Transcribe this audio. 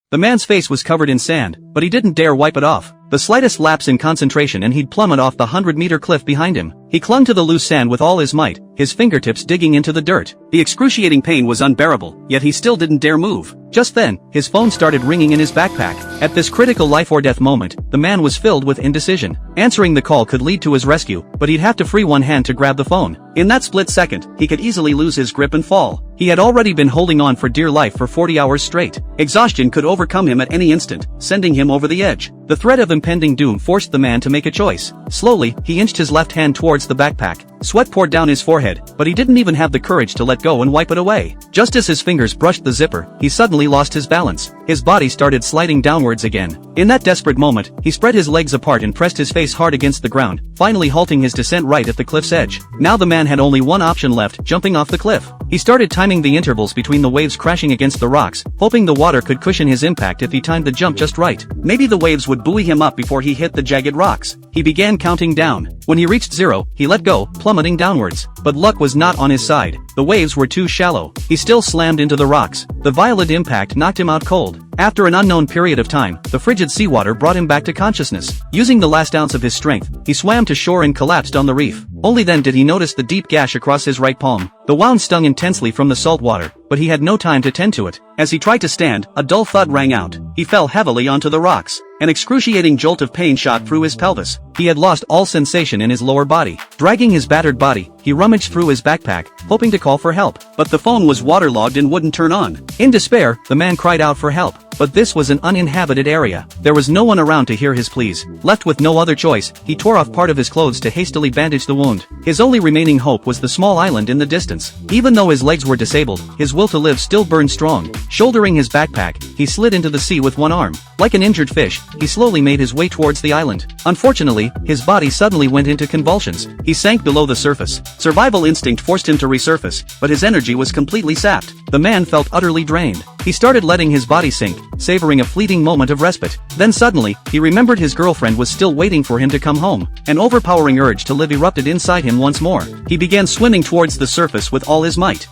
The man's face was covered in sand, but he didn't dare wipe it off. The slightest lapse in concentration and he'd plummet off the 100-meter cliff behind him. He clung to the loose sand with all his might, his fingertips digging into the dirt. The excruciating pain was unbearable, yet he still didn't dare move. Just then, his phone started ringing in his backpack. At this critical life-or-death moment, the man was filled with indecision. Answering the call could lead to his rescue, but he'd have to free one hand to grab the phone. In that split second, he could easily lose his grip and fall. He had already been holding on for dear life for 40 hours straight. Exhaustion could overcome him at any instant, sending him over the edge. The threat of impending doom forced the man to make a choice. Slowly, he inched his left hand towards the backpack. Sweat poured down his forehead, but he didn't even have the courage to let go and wipe it away. Just as his fingers brushed the zipper, he suddenly lost his balance. His body started sliding downwards again. In that desperate moment, he spread his legs apart and pressed his face hard against the ground, finally halting his descent right at the cliff's edge. Now the man had only one option left, jumping off the cliff. He started timing the intervals between the waves crashing against the rocks, hoping the water could cushion his impact if he timed the jump just right. Maybe the waves would buoy him up before he hit the jagged rocks. He began counting down. When he reached 0, he let go, plummeting downwards. But luck was not on his side. The waves were too shallow. He still slammed into the rocks. The violent impact knocked him out cold. After an unknown period of time, the frigid seawater brought him back to consciousness. Using the last ounce of his strength, he swam to shore and collapsed on the reef. Only then did he notice the deep gash across his right palm. The wound stung intensely from the salt water, but he had no time to tend to it. As he tried to stand, a dull thud rang out. He fell heavily onto the rocks. An excruciating jolt of pain shot through his pelvis. He had lost all sensation in his lower body. Dragging his battered body, he rummaged through his backpack, hoping to call for help. But the phone was waterlogged and wouldn't turn on. In despair, the man cried out for help. But this was an uninhabited area. There was no one around to hear his pleas. Left with no other choice, he tore off part of his clothes to hastily bandage the wound. His only remaining hope was the small island in the distance. Even though his legs were disabled, his will to live still burned strong. Shouldering his backpack, he slid into the sea with one arm. Like an injured fish, he slowly made his way towards the island. Unfortunately, his body suddenly went into convulsions. He sank below the surface. Survival instinct forced him to resurface, but his energy was completely sapped. The man felt utterly drained. He started letting his body sink, savoring a fleeting moment of respite. Then suddenly, he remembered his girlfriend was still waiting for him to come home. An overpowering urge to live erupted inside him once more. He began swimming towards the surface with all his might.